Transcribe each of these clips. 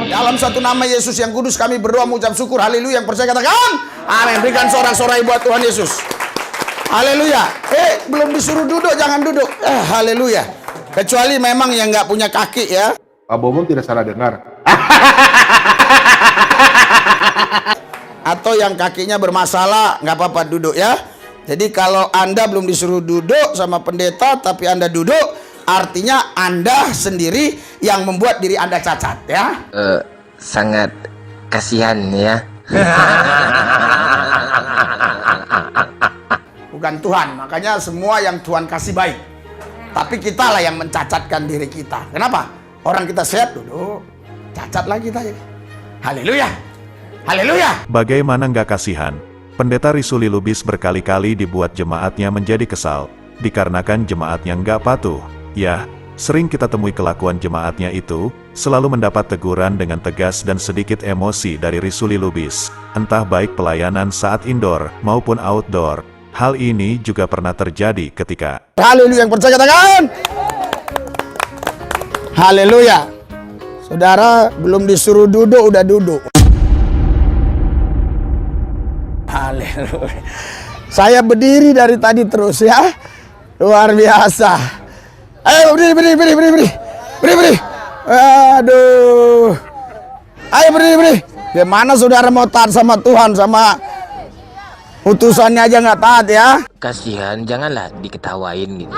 Dalam satu nama Yesus yang kudus kami berdoa mengucap syukur. Haleluya. Yang percaya katakan amin. Berikan sorak-sorai buat Tuhan Yesus. Haleluya. Belum disuruh duduk, jangan duduk. Haleluya. Kecuali memang yang nggak punya kaki ya. Pak Bomong tidak salah dengar. Atau yang kakinya bermasalah, nggak apa-apa duduk ya. Jadi kalau Anda belum disuruh duduk sama pendeta, tapi Anda duduk, artinya Anda sendiri yang membuat diri Anda cacat ya. Sangat kasihan ya. Bukan Tuhan, makanya semua yang Tuhan kasih baik. Tapi kitalah yang mencacatkan diri kita. Kenapa? Orang kita sehat duduk, cacat lagi kita. Haleluya. Haleluya. Bagaimana nggak kasihan? Pendeta Risuli Lubis berkali-kali dibuat jemaatnya menjadi kesal, dikarenakan jemaatnya nggak patuh. Ya, sering kita temui kelakuan jemaatnya itu, selalu mendapat teguran dengan tegas dan sedikit emosi dari Risuli Lubis, entah baik pelayanan saat indoor maupun outdoor. Hal ini juga pernah terjadi ketika Haleluya, yang percaya katakan haleluya. Saudara belum disuruh duduk udah duduk. Haleluya. Saya berdiri dari tadi terus ya. Luar biasa. Ayo berdiri. Aduh. Ayo berdiri. Gimana saudara mau taat sama Tuhan, sama utusannya aja nggak taat ya? Kasihan, janganlah diketawain gitu.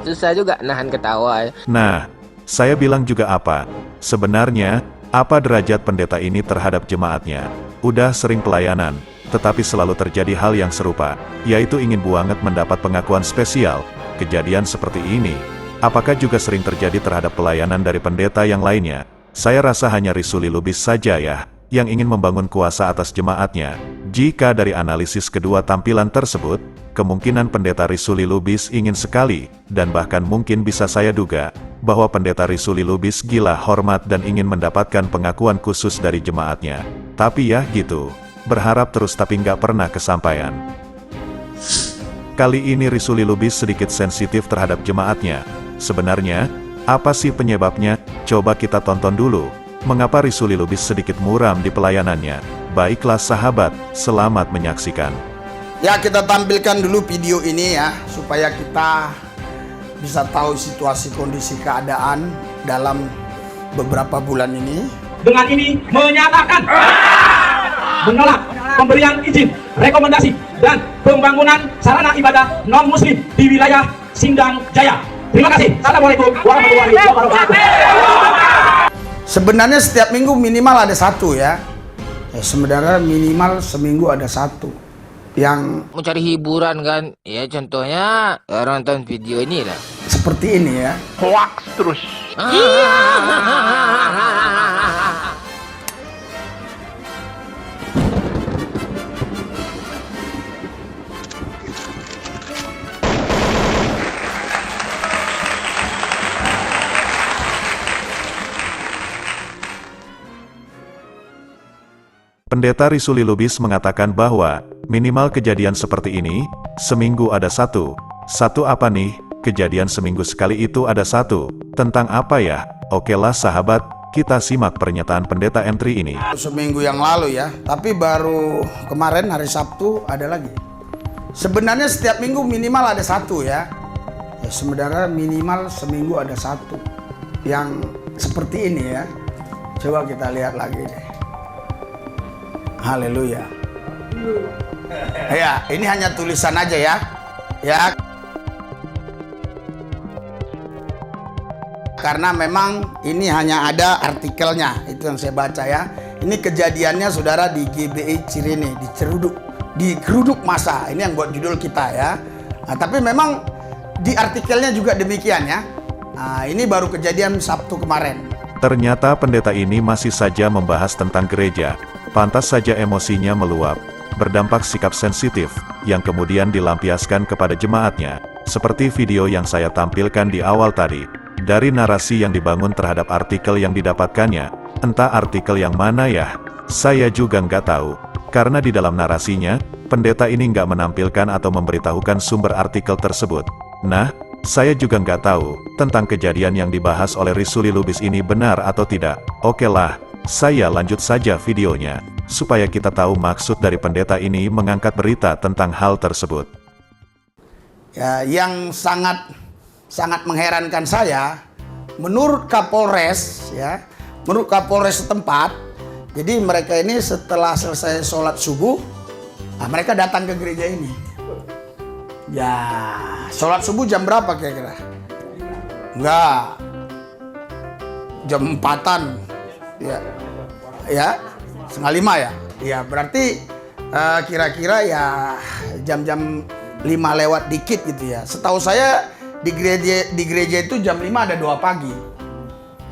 Susah juga nahan ketawa ya. Nah, saya bilang juga apa? Sebenarnya, apa derajat pendeta ini terhadap jemaatnya? Udah sering pelayanan, tetapi selalu terjadi hal yang serupa, yaitu ingin banget mendapat pengakuan spesial. Kejadian seperti ini, apakah juga sering terjadi terhadap pelayanan dari pendeta yang lainnya? Saya rasa hanya Risuli Lubis saja ya, yang ingin membangun kuasa atas jemaatnya. Jika dari analisis kedua tampilan tersebut, kemungkinan pendeta Risuli Lubis ingin sekali, dan bahkan mungkin bisa saya duga, bahwa pendeta Risuli Lubis gila hormat dan ingin mendapatkan pengakuan khusus dari jemaatnya. Tapi ya gitu, berharap terus tapi nggak pernah kesampaian. Kali ini Risuli Lubis sedikit sensitif terhadap jemaatnya. Sebenarnya, apa sih penyebabnya? Coba kita tonton dulu. Mengapa Risuli Lubis sedikit muram di pelayanannya? Baiklah sahabat, selamat menyaksikan. Ya, kita tampilkan dulu video ini ya, supaya kita bisa tahu situasi kondisi keadaan dalam beberapa bulan ini. Dengan ini menyatakan menolak pemberian izin, rekomendasi, dan pembangunan sarana ibadah non-muslim di wilayah Sindang Jaya. Terima kasih. Assalamualaikum warahmatullahi wabarakatuh. Sebenarnya setiap minggu minimal ada satu ya. Sebenarnya minimal seminggu ada satu. Yang Mau cari hiburan kan? Ya contohnya nonton video ini lah. seperti ini ya. Hoax terus. Pendeta Risuli Lubis mengatakan bahwa, minimal kejadian seperti ini, seminggu ada satu. Satu apa nih? Kejadian seminggu sekali itu ada satu. Tentang apa ya? Okelah sahabat, kita simak pernyataan pendeta M3 ini. Seminggu yang lalu ya, tapi baru kemarin hari Sabtu ada lagi. Sebenarnya setiap minggu minimal ada satu ya. Sebenarnya minimal seminggu ada satu. Yang seperti ini ya. Coba kita lihat lagi deh. Haleluya. Ya, ini hanya tulisan aja ya. Ya. Karena memang ini hanya ada artikelnya, itu yang saya baca ya. Ini kejadiannya saudara di GBI Cirene, di Geruduk Masa. Ini yang buat judul kita ya. Nah, tapi memang di artikelnya juga demikian ya. Nah, ini baru kejadian Sabtu kemarin. Ternyata pendeta ini masih saja membahas tentang gereja. Pantas saja emosinya meluap, berdampak sikap sensitif, yang kemudian dilampiaskan kepada jemaatnya, seperti video yang saya tampilkan di awal tadi. Dari narasi yang dibangun terhadap artikel yang didapatkannya, entah artikel yang mana ya, saya juga nggak tahu, karena di dalam narasinya, pendeta ini nggak menampilkan atau memberitahukan sumber artikel tersebut. Nah, Saya juga nggak tahu tentang kejadian yang dibahas oleh Risuli Lubis ini benar atau tidak. Oke lah, saya lanjut saja videonya, supaya kita tahu maksud dari pendeta ini mengangkat berita tentang hal tersebut. Ya, yang sangat mengherankan saya, menurut Kapolres setempat, jadi mereka ini setelah selesai sholat subuh, mereka datang ke gereja ini. Ya, sholat subuh jam berapa kira-kira? Enggak, jam 4-an, ya, 4:30 ya. Ya berarti kira-kira ya jam-jam 5 lewat dikit gitu ya. Setahu saya di gereja itu jam 5 ada doa pagi.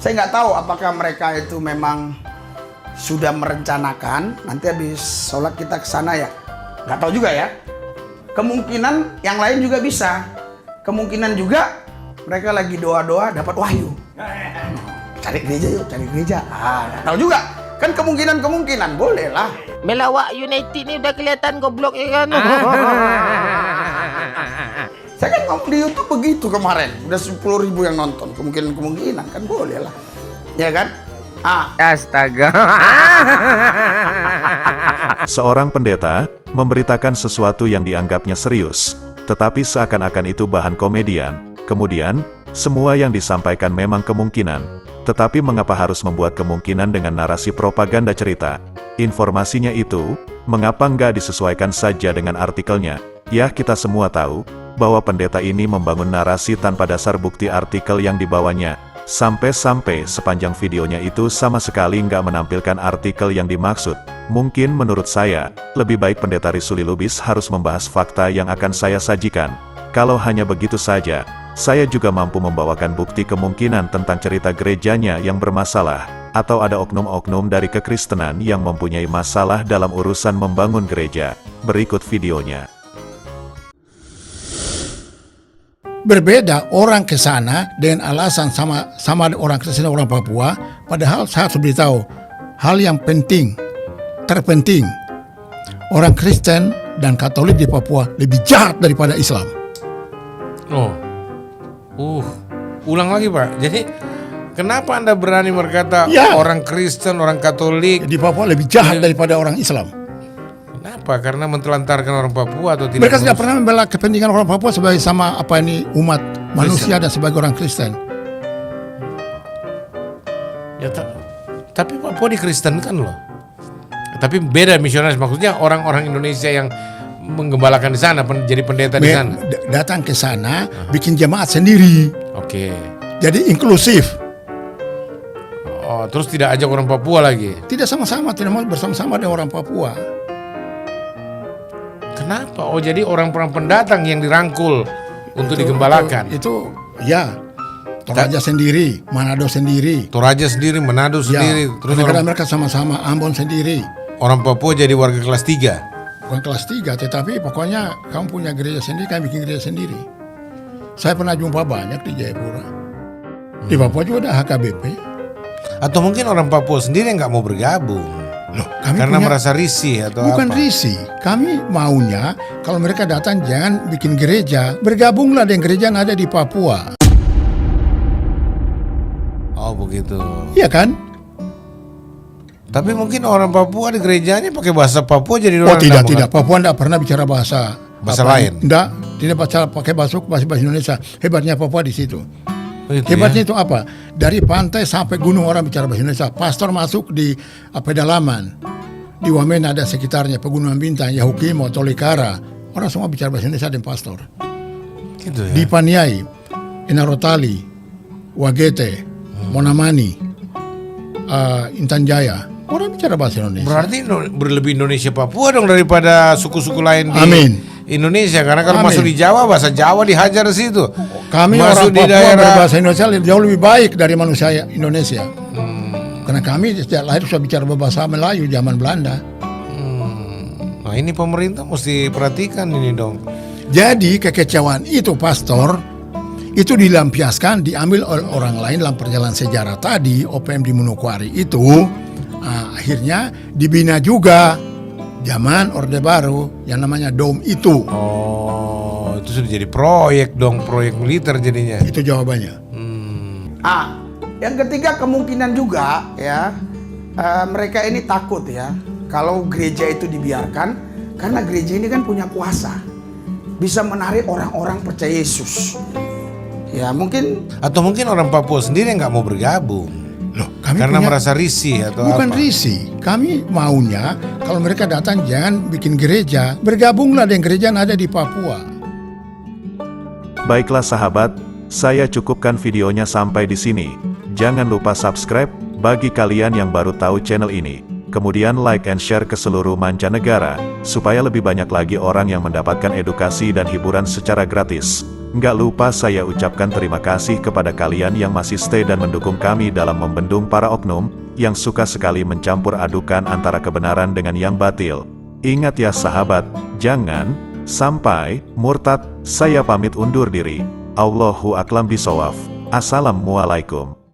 Saya nggak tahu apakah mereka itu memang sudah merencanakan nanti habis sholat kita ke sana ya. Nggak tahu juga ya. Kemungkinan yang lain juga bisa. Kemungkinan juga mereka lagi doa-doa dapat wahyu. Cari gereja yuk, cari gereja. Nggak tahu juga. Kan kemungkinan boleh lah. Melawak United ni udah kelihatan goblok ya kan? Saya kan ngomong di YouTube begitu kemarin. Udah 10.000 yang nonton. Kemungkinan kan boleh lah. Ya kan? Astaga. Seorang pendeta memberitakan sesuatu yang dianggapnya serius, tetapi seakan-akan itu bahan komedian. Kemudian, semua yang disampaikan memang kemungkinan. Tetapi mengapa harus membuat kemungkinan dengan narasi propaganda cerita? Informasinya itu, mengapa nggak disesuaikan saja dengan artikelnya? Ya, kita semua tahu bahwa pendeta ini membangun narasi tanpa dasar bukti artikel yang dibawanya. Sampai-sampai sepanjang videonya itu sama sekali nggak menampilkan artikel yang dimaksud. Mungkin menurut saya, lebih baik pendeta Risuli Lubis harus membahas fakta yang akan saya sajikan. Kalau hanya begitu saja, saya juga mampu membawakan bukti kemungkinan tentang cerita gerejanya yang bermasalah, atau ada oknum-oknum dari kekristenan yang mempunyai masalah dalam urusan membangun gereja. Berikut videonya. Berbeda orang ke sana dengan alasan sama orang Kristen dan orang Papua, padahal saya harus beritahu hal yang terpenting, orang Kristen dan Katolik di Papua lebih jahat daripada Islam. Ulang lagi Pak. Jadi kenapa Anda berani berkata orang Kristen, orang Katolik di Papua lebih jahat daripada orang Islam? Kenapa? Karena mentelantarkan orang Papua atau tidak? Mereka tidak pernah membela kepentingan orang Papua sebagai sama umat manusia dan sebagai orang Kristen. Ya, tapi Papua dikristenkan loh. Tapi beda misionaris, maksudnya orang-orang Indonesia yang menggembalakan di sana, jadi pendeta di sana. Datang ke sana, bikin jemaat sendiri. Oke. Jadi inklusif. Oh, terus tidak ajak orang Papua lagi? Tidak sama-sama, tidak mau bersama-sama dengan orang Papua. Kenapa? Oh, jadi orang-orang pendatang yang dirangkul untuk digembalakan. Itu ya. Toraja sendiri, Manado sendiri. Toraja sendiri, Manado sendiri. Terus mereka sama-sama, Ambon sendiri. Orang Papua jadi warga kelas 3. Bukan kelas 3, tetapi pokoknya kamu punya gereja sendiri, kami bikin gereja sendiri. Saya pernah jumpa banyak di Jayapura. Di Papua juga ada HKBP. Atau mungkin orang Papua sendiri yang nggak mau bergabung. Loh, karena merasa risih atau bukan apa? Bukan risih. Kami maunya kalau mereka datang jangan bikin gereja, bergabunglah dengan gereja yang ada di Papua. Oh begitu. Iya kan? Tapi mungkin orang Papua di gerejanya pakai bahasa Papua jadi orang. Oh tidak. Papua tidak pernah bicara bahasa lain. Tidak pakai bahasa Indonesia. Hebatnya Papua di situ. ya? Hebatnya itu apa? Dari pantai sampai gunung orang bicara bahasa Indonesia. Pastor masuk di pedalaman. Di Wamena ada sekitarnya, Pegunungan Bintang, Yahukimo, Tolikara. Orang semua bicara bahasa Indonesia dan pastor. Gitu ya? Di Paniai, Inarotali, Wagete, Monamani, Intan Jaya. Orang bicara bahasa Indonesia. Berarti berlebih Indonesia Papua dong daripada suku-suku lain di Indonesia. Karena kalau masuk di Jawa, bahasa Jawa dihajar di situ. Kami masuk orang di Papua daerah berbahasa Indonesia jauh lebih baik dari manusia Indonesia. Karena kami sejak lahir sudah bicara bahasa Melayu zaman Belanda. Nah ini pemerintah mesti perhatikan ini dong. Jadi kekecewaan itu pastor itu dilampiaskan, diambil oleh orang lain dalam perjalanan sejarah tadi. OPM di Manokwari itu akhirnya dibina juga zaman Orde Baru yang namanya DOM itu. Oh, itu sudah jadi proyek dong, proyek militer jadinya. Itu jawabannya. Yang ketiga kemungkinan juga ya mereka ini takut ya kalau gereja itu dibiarkan, karena gereja ini kan punya kuasa, bisa menarik orang-orang percaya Yesus. Ya mungkin. Atau mungkin orang Papua sendiri nggak mau bergabung. Loh, kami Karena punya- merasa risih atau Bukan apa? risih, kami maunya kalau mereka datang jangan bikin gereja, bergabunglah dengan gereja yang ada di Papua. Baiklah sahabat, saya cukupkan videonya sampai di sini. Jangan lupa subscribe bagi kalian yang baru tahu channel ini. Kemudian like and share ke seluruh mancanegara, supaya lebih banyak lagi orang yang mendapatkan edukasi dan hiburan secara gratis. Nggak lupa saya ucapkan terima kasih kepada kalian yang masih stay dan mendukung kami dalam membendung para oknum, yang suka sekali mencampur adukan antara kebenaran dengan yang batil. Ingat ya sahabat, jangan sampai murtad. Saya pamit undur diri. Allahu a'lam bishawab. Assalamualaikum.